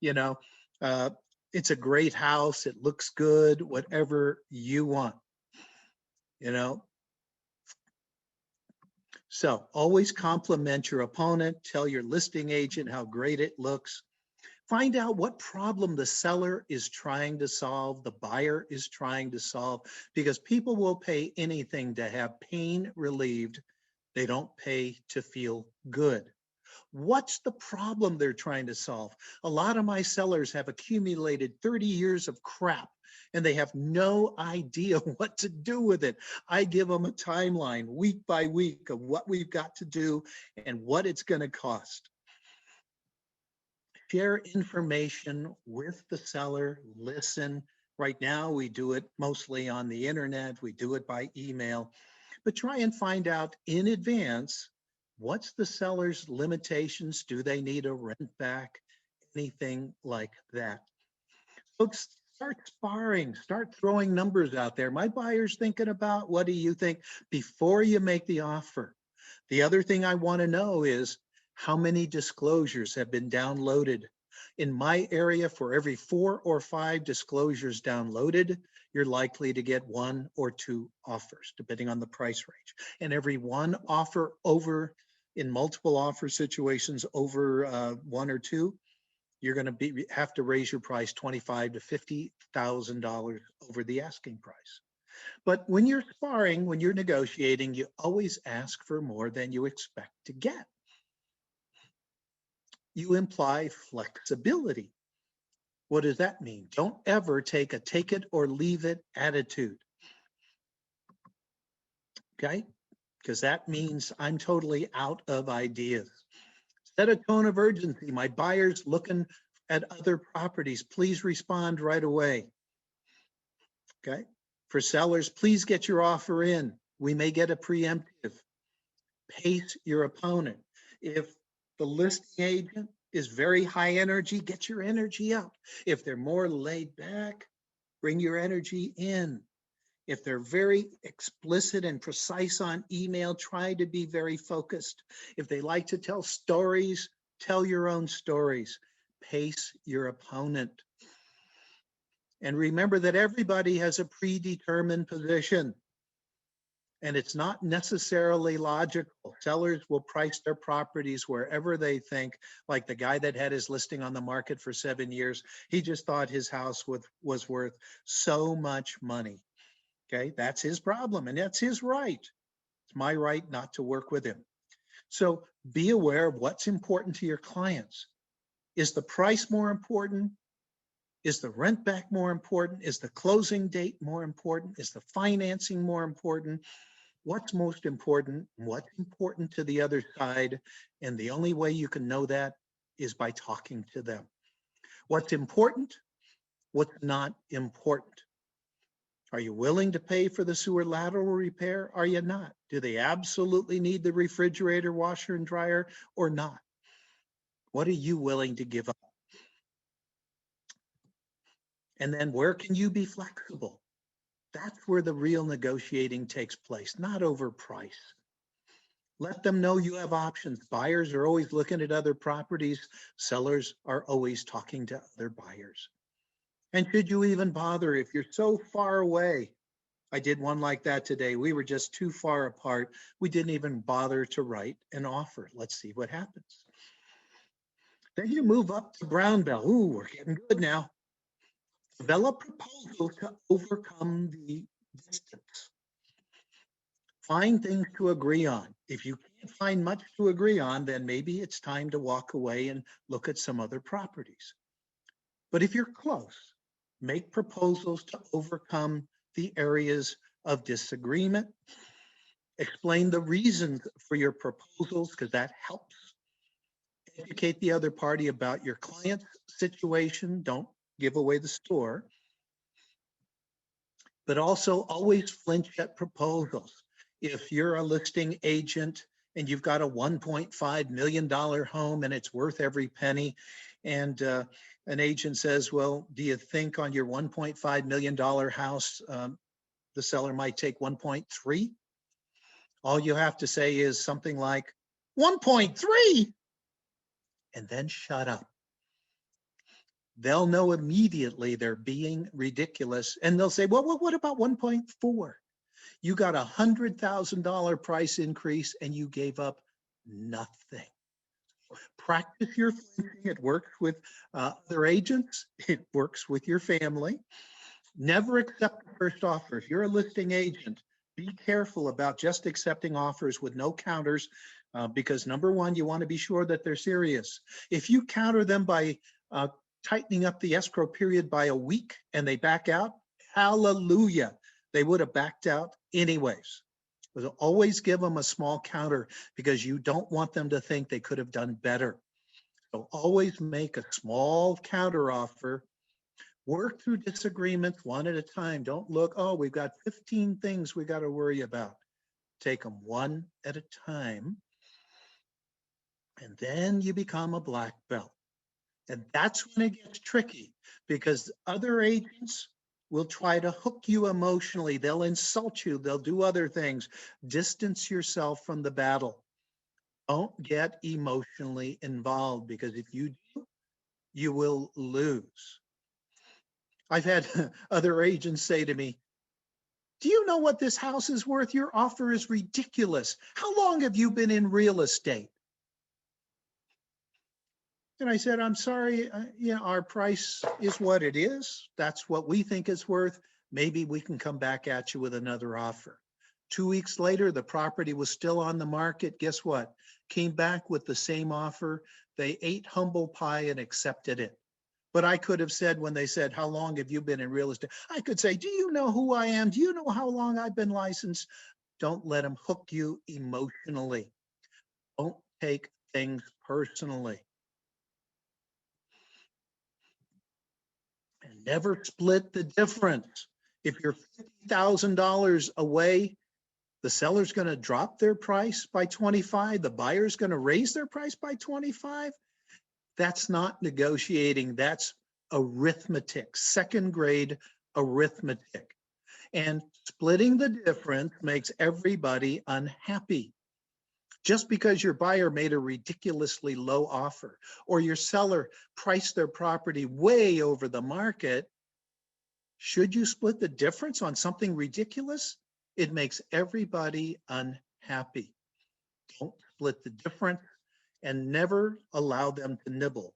you know, it's a great house. It looks good, whatever you want, you know. So always compliment your opponent. Tell your listing agent how great it looks. Find out what problem the seller is trying to solve, the buyer is trying to solve, because people will pay anything to have pain relieved. They don't pay to feel good. What's the problem they're trying to solve? A lot of my sellers have accumulated 30 years of crap and they have no idea what to do with it. I give them a timeline week by week of what we've got to do and what it's going to cost. Share information with the seller, listen. Right now, we do it mostly on the internet. We do it by email, but try and find out in advance, what's the seller's limitations? Do they need a rent back? Anything like that. Folks, start sparring, start throwing numbers out there. My buyer's thinking about, what do you think, before you make the offer? The other thing I want to know is, how many disclosures have been downloaded? In my area, for every 4 or 5 disclosures downloaded, you're likely to get 1 or 2 offers, depending on the price range. And every 1 offer over, in multiple offer situations over 1 or 2, you're going to have to raise your price $25,000 to $50,000 over the asking price. But when you're sparring, when you're negotiating, you always ask for more than you expect to get. You imply flexibility. What does that mean? Don't ever take a take it or leave it attitude. Okay? Because that means I'm totally out of ideas. Set a tone of urgency. My buyer's looking at other properties. Please respond right away. Okay? For sellers, please get your offer in. We may get a preemptive. Pace your opponent. If the listing agent is very high energy, get your energy up. If they're more laid back, bring your energy in. If they're very explicit and precise on email, try to be very focused. If they like to tell stories, tell your own stories. Pace your opponent. And remember that everybody has a predetermined position. And it's not necessarily logical. Sellers will price their properties wherever they think, like the guy that had his listing on the market for 7 years. He just thought his house was worth so much money. Okay, that's his problem and that's his right. It's my right not to work with him. So be aware of what's important to your clients. Is the price more important? Is the rent back more important? Is the closing date more important? Is the financing more important? What's most important? What's important to the other side? And the only way you can know that is by talking to them. What's important? What's not important? Are you willing to pay for the sewer lateral repair? Are you not? Do they absolutely need the refrigerator, washer, and dryer or not? What are you willing to give up? And then where can you be flexible? That's where the real negotiating takes place, not over price. Let them know you have options. Buyers are always looking at other properties. Sellers are always talking to other buyers. And should you even bother if you're so far away? I did one like that today. We were just too far apart. We didn't even bother to write an offer. Let's see what happens. Then you move up to brown belt. Ooh, we're getting good now. Develop proposals to overcome the distance. Find things to agree on. If you can't find much to agree on, then maybe it's time to walk away and look at some other properties. But if you're close, make proposals to overcome the areas of disagreement. Explain the reasons for your proposals, because that helps. Educate the other party about your client's situation. Don't give away the store. But also always flinch at proposals. If you're a listing agent and you've got a $1.5 million home and it's worth every penny, and an agent says, well, do you think on your $1.5 million house, the seller might take 1.3? All you have to say is something like 1.3, and then shut up. They'll know immediately they're being ridiculous, and they'll say, well, what about 1.4? You got $100,000 price increase and you gave up nothing. Practice your flinching. It works with other agents. It works with your family. Never accept the first offer. If you're a listing agent, be careful about just accepting offers with no counters because number one, you want to be sure that they're serious. If you counter them by tightening up the escrow period by a week and they back out, hallelujah, they would have backed out anyways. But always give them a small counter because you don't want them to think they could have done better. So always make a small counter offer. Work through disagreements one at a time. Don't look, oh, we've got 15 things we got to worry about. Take them one at a time. And then you become a black belt. And that's when it gets tricky because other agents will try to hook you emotionally. They'll insult you. They'll do other things. Distance yourself from the battle. Don't get emotionally involved because if you do, you will lose. I've had other agents say to me, do you know what this house is worth? Your offer is ridiculous. How long have you been in real estate? And I said, I'm sorry, our price is what it is. That's what we think it's worth. Maybe we can come back at you with another offer. 2 weeks later, the property was still on the market. Guess what? Came back with the same offer. They ate humble pie and accepted it. But I could have said when they said, how long have you been in real estate? I could say, do you know who I am? Do you know how long I've been licensed? Don't let them hook you emotionally. Don't take things personally. And never split the difference. If you're $50,000 away, the seller's going to drop their price by 25. The buyer's going to raise their price by 25. That's not negotiating. That's arithmetic, second grade arithmetic. And splitting the difference makes everybody unhappy. Just because your buyer made a ridiculously low offer or your seller priced their property way over the market, should you split the difference on something ridiculous? It makes everybody unhappy. Don't split the difference and never allow them to nibble.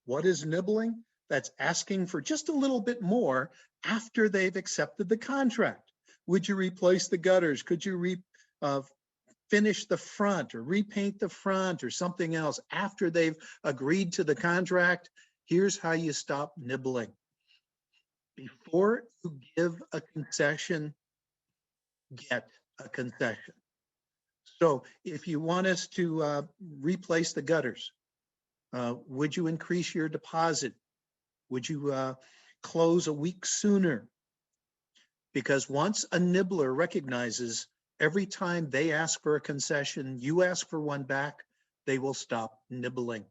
What is nibbling? That's asking for just a little bit more after they've accepted the contract. Would you replace the gutters? Could you finish the front or repaint the front or something else after they've agreed to the contract? Here's how you stop nibbling. Before you give a concession, get a concession. So if you want us to replace the gutters, would you increase your deposit? Would you close a week sooner? Because once a nibbler recognizes every time they ask for a concession, you ask for one back, they will stop nibbling.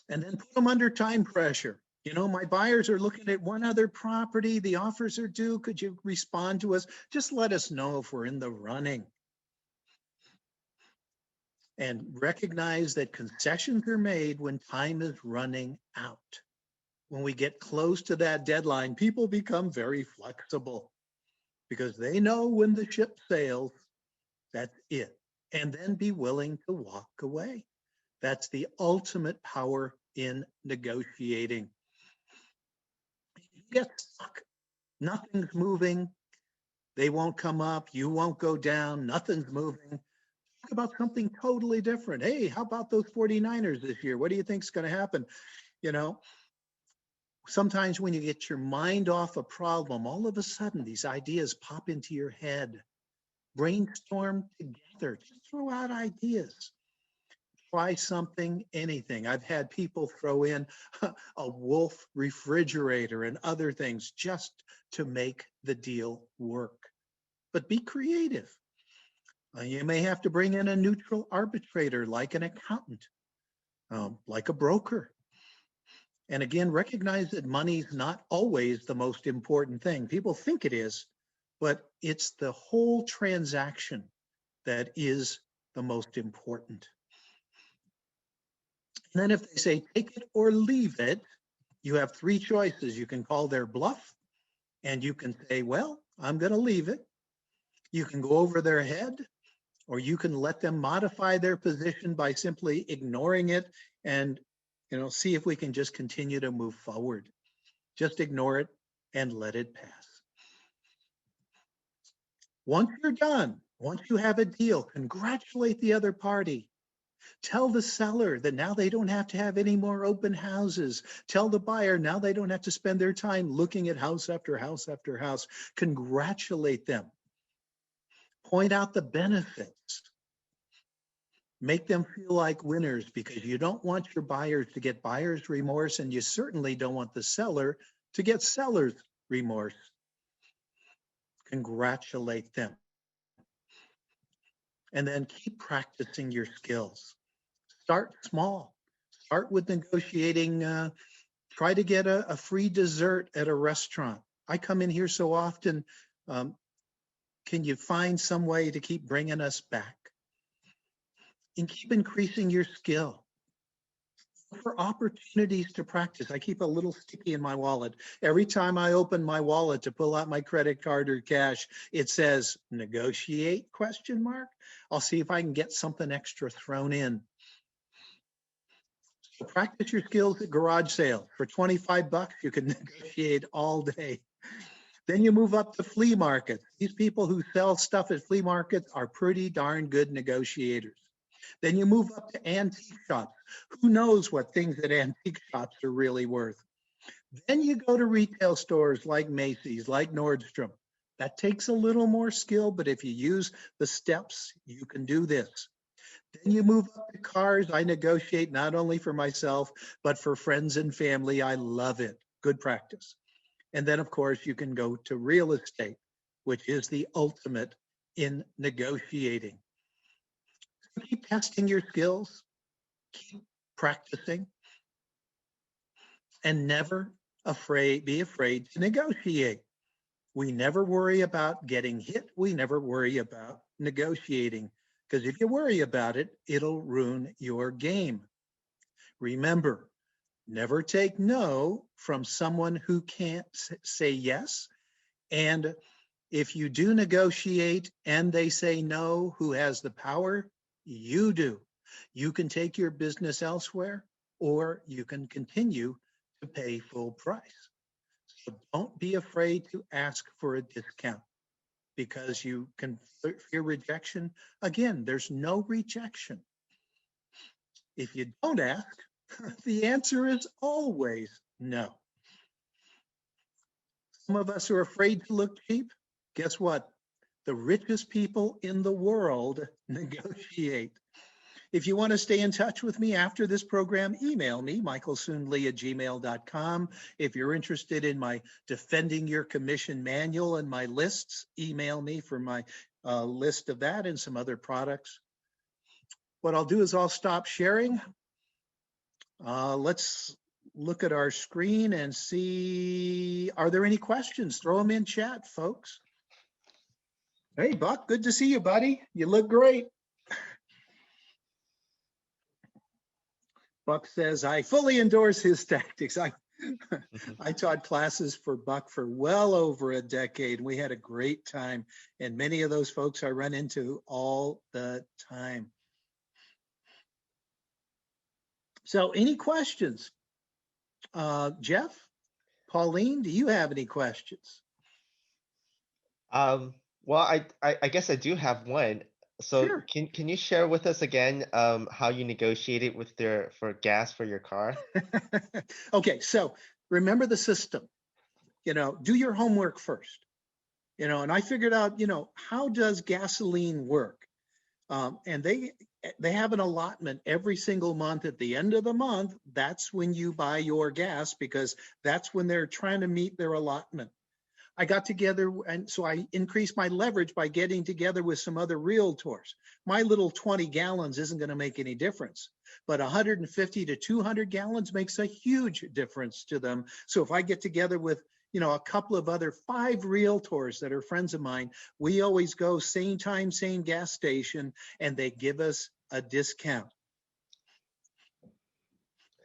And then put them under time pressure. You know, my buyers are looking at one other property. The offers are due. Could you respond to us? Just let us know if we're in the running. And recognize that concessions are made when time is running out. When we get close to that deadline, people become very flexible because they know when the ship sails, that's it. And then be willing to walk away. That's the ultimate power in negotiating. You get stuck, nothing's moving, they won't come up, you won't go down, nothing's moving. Talk about something totally different. Hey, how about those 49ers this year? What do you think is going to happen? You know, sometimes when you get your mind off a problem, all of a sudden these ideas pop into your head. Brainstorm together, just throw out ideas. Try something, anything. I've had people throw in a Wolf refrigerator and other things just to make the deal work. But be creative. You may have to bring in a neutral arbitrator like an accountant, like a broker. And again, recognize that money's not always the most important thing. People think it is, but it's the whole transaction that is the most important. And then if they say, take it or leave it, you have three choices. You can call their bluff and you can say, well, I'm going to leave it. You can go over their head or you can let them modify their position by simply ignoring it and, see if we can just continue to move forward. Just ignore it and let it pass. Once you're done, once you have a deal, congratulate the other party. Tell the seller that now they don't have to have any more open houses. Tell the buyer now they don't have to spend their time looking at house after house after house. Congratulate them. Point out the benefits. Make them feel like winners, because you don't want your buyers to get buyer's remorse, and you certainly don't want the seller to get seller's remorse. Congratulate them. And then keep practicing your skills. Start small. Start with negotiating. Try to get a free dessert at a restaurant. I come in here so often. Can you find some way to keep bringing us back? And keep increasing your skill. For opportunities to practice. I keep a little sticky in my wallet. Every time I open my wallet to pull out my credit card or cash, it says negotiate ? I'll see if I can get something extra thrown in. So practice your skills at garage sale. For 25 bucks, you can negotiate all day. Then you move up to flea markets. These people who sell stuff at flea markets are pretty darn good negotiators. Then you move up to antique shops. Who knows what things at antique shops are really worth? Then you go to retail stores like Macy's, like Nordstrom. That takes a little more skill, but if you use the steps, you can do this. Then you move up to cars. I negotiate not only for myself, but for friends and family. I love it. Good practice. And then, of course, you can go to real estate, which is the ultimate in negotiating. So keep testing your skills, keep practicing, and never be afraid to negotiate. We never worry about getting hit. We never worry about negotiating, because if you worry about it, it'll ruin your game. Remember, never take no from someone who can't say yes. And if you do negotiate and they say no, who has the power? You do. You can take your business elsewhere, or you can continue to pay full price. So don't be afraid to ask for a discount, because you can fear rejection. Again, there's no rejection. If you don't ask, the answer is always no. Some of us are afraid to look cheap. Guess what? The richest people in the world negotiate. If you want to stay in touch with me after this program, email me, michaelsoonlee@gmail.com. If you're interested in my Defending Your Commission manual and my lists, email me for my list of that and some other products. What I'll do is I'll stop sharing. Let's look at our screen and see, are there any questions? Throw them in chat, folks. Hey, Buck, good to see you, buddy. You look great. Buck says, I fully endorse his tactics. I taught classes for Buck for well over a decade. We had a great time, and many of those folks I run into all the time. So any questions? Jeff, Pauline, do you have any questions? Well, I guess I do have one. So Sure. Can you share with us again how you negotiated with for gas for your car? Okay, so remember the system. Do your homework first. And I figured out, how does gasoline work? And they have an allotment every single month. At the end of the month, that's when you buy your gas, because that's when they're trying to meet their allotment. I got together, and so I increased my leverage by getting together with some other realtors. My little 20 gallons isn't going to make any difference, but 150 to 200 gallons makes a huge difference to them. So if I get together with a couple of other 5 realtors that are friends of mine, we always go same time, same gas station, and they give us a discount.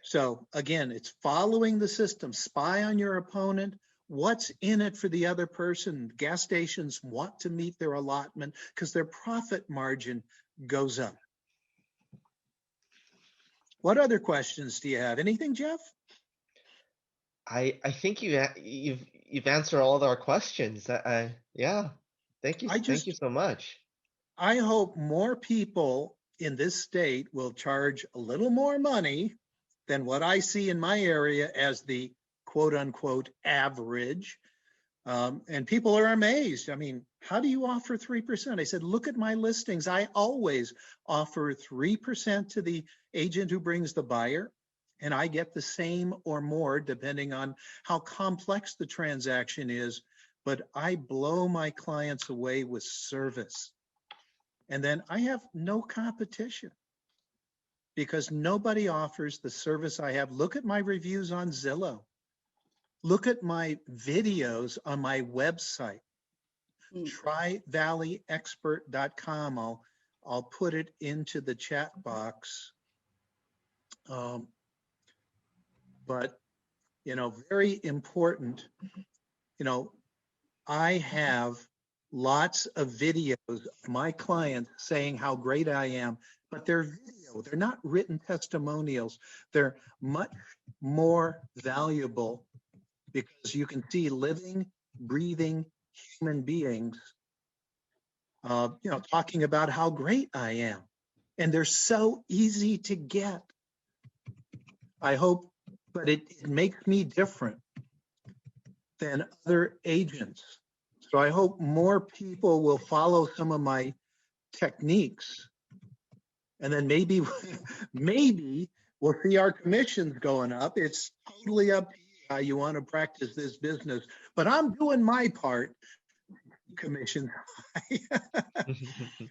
So again, it's following the system. Spy on your opponent. what's in it for the other person. Gas stations want to meet their allotment because their profit margin goes up. What other questions do you have? Anything, Jeff? I think you've answered all of our questions. Yeah. Thank you so much. I hope more people in this state will charge a little more money than what I see in my area as the quote unquote average. And people are amazed. I mean, how do you offer 3%? I said, look at my listings. I always offer 3% to the agent who brings the buyer, and I get the same or more depending on how complex the transaction is. But I blow my clients away with service. And then I have no competition because nobody offers the service I have. Look at my reviews on Zillow. Look at my videos on my website, tryvalleyexpert.com. I'll put it into the chat box. But, you know, very important, you know, I have lots of videos of my clients saying how great I am, but they're video, they're not written testimonials. They're much more valuable because you can see living, breathing human beings, you know, talking about how great I am. And they're so easy to get. I hope, but it makes me different than other agents. So I hope more people will follow some of my techniques. And then maybe we'll see our commissions going up. It's totally up to you how you want to practice this business. But I'm doing my part, commission.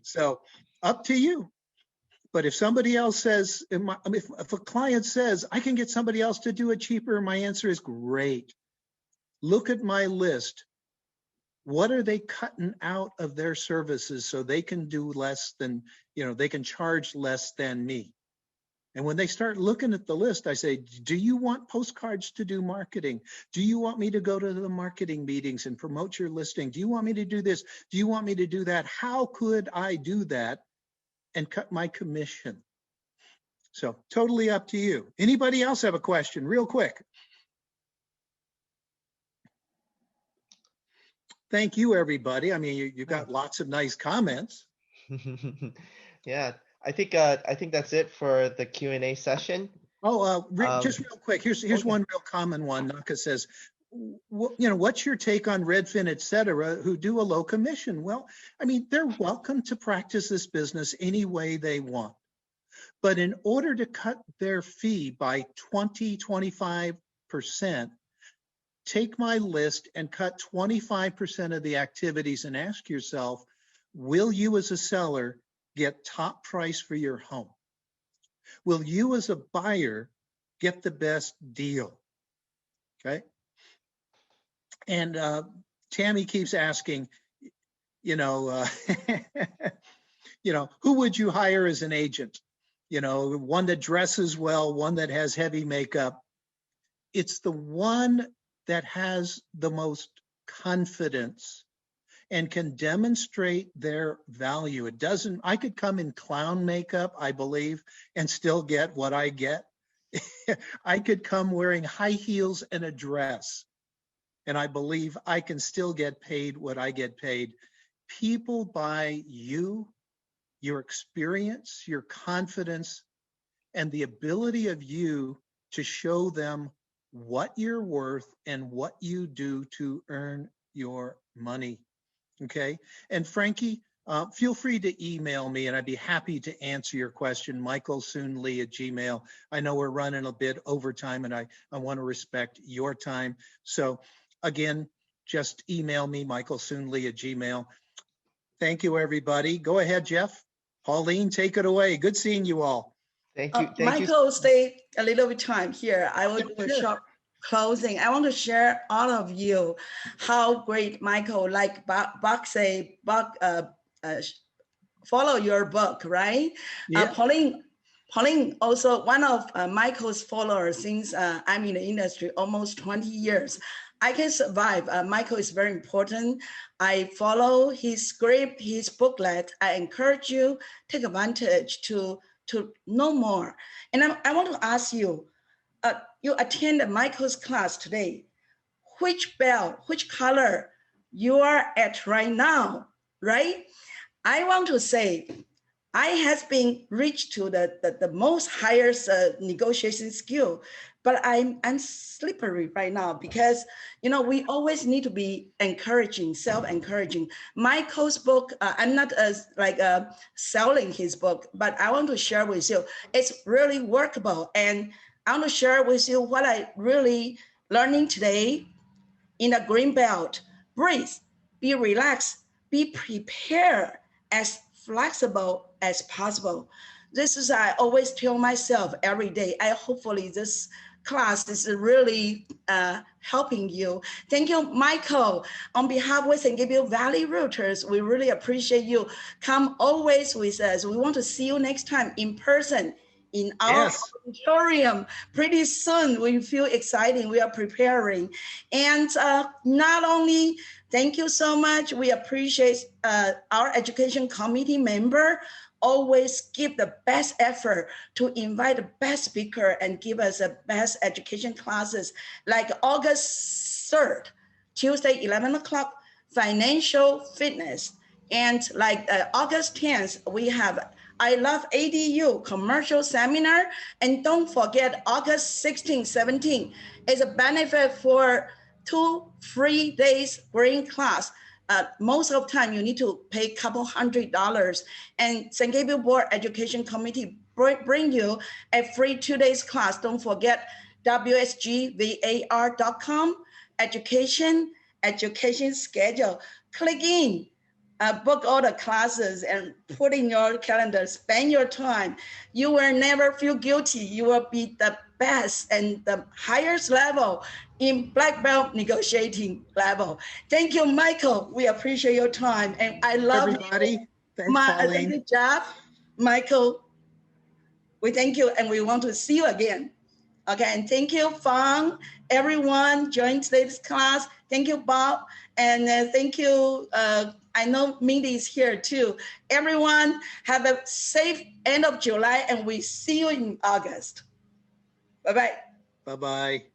So up to you. But if somebody else says, if a client says, I can get somebody else to do it cheaper, my answer is great. Look at my list. What are they cutting out of their services so they can do less than, you know, they can charge less than me? And when they start looking at the list, I say, do you want postcards to do marketing? Do you want me to go to the marketing meetings and promote your listing? Do you want me to do this? Do you want me to do that? How could I do that and cut my commission? So totally up to you. Anybody else have a question real quick? Thank you, everybody. I mean, you got lots of nice comments. Yeah, I think that's it for the Q&A session. Oh, just real quick. Here's okay. One real common one. Naka says, you know, what's your take on Redfin, et cetera, who do a low commission? Well, I mean, they're welcome to practice this business any way they want. But in order to cut their fee by 25%, take my list and cut 25% of the activities and ask yourself, will you as a seller get top price for your home? Will you as a buyer get the best deal? Okay. And Tammy keeps asking, you know, you know, who would you hire as an agent? You know, one that dresses well, one that has heavy makeup. It's the one that has the most confidence and can demonstrate their value. It doesn't, I could come in clown makeup, I believe, and still get what I get. I could come wearing high heels and a dress, and I believe I can still get paid what I get paid. People buy you, your experience, your confidence, and the ability of you to show them what you're worth and what you do to earn your money. Okay. And Frankie, feel free to email me and I'd be happy to answer your question. michaelsoonlee@gmail.com. I know we're running a bit over time and I want to respect your time. So again, just email me, michaelsoonlee@gmail.com. Thank you, everybody. Go ahead, Jeff. Pauline, take it away. Good seeing you all. Thank you. Michael, stay a little bit time here. I will do a short closing. I want to share all of you how great Michael, like Buck say, follow your book, right? Yeah. Pauline, also one of Michael's followers since I'm in the industry almost 20 years. I can survive. Michael is very important. I follow his script, his booklet. I encourage you, take advantage to know more. And I want to ask you, you attend Michael's class today. Which bell, which color you are at right now, right? I want to say, I has been reached to the most highest negotiation skill, but I'm slippery right now because, you know, we always need to be encouraging, self-encouraging. Michael's book, I'm not selling his book, but I want to share with you, it's really workable. And I want to share with you what I really learning today in the green belt. Breathe, be relaxed, be prepared, as flexible as possible. This is I always tell myself every day. Hopefully this class is really helping you. Thank you, Michael. On behalf of San Gabriel Valley Realtors, we really appreciate you. Come always with us. We want to see you next time in person in our auditorium. Pretty soon, we feel exciting. We are preparing. And not only, thank you so much. We appreciate our education committee member always give the best effort to invite the best speaker and give us the best education classes like August 3rd, Tuesday, 11 o'clock, financial fitness. And like August 10th, we have I Love ADU commercial seminar. And don't forget August 16, 17 is a benefit for 2 free days green class. Most of the time you need to pay a couple $100. And San Gabriel Board Education Committee bring you a free 2 days class. Don't forget wsgvar.com, education schedule. Click in. Book all the classes and put in your calendar, spend your time. You will never feel guilty. You will be the best and the highest level in black belt negotiating level. Thank you, Michael. We appreciate your time. And I love everybody. Thanks, Pauline. Good job, Michael. We thank you and we want to see you again. Okay, and thank you, Fang, everyone joined today's class. Thank you, Bob, and thank you, I know Mindy is here too. Everyone have a safe end of July and we see you in August. Bye-bye. Bye-bye.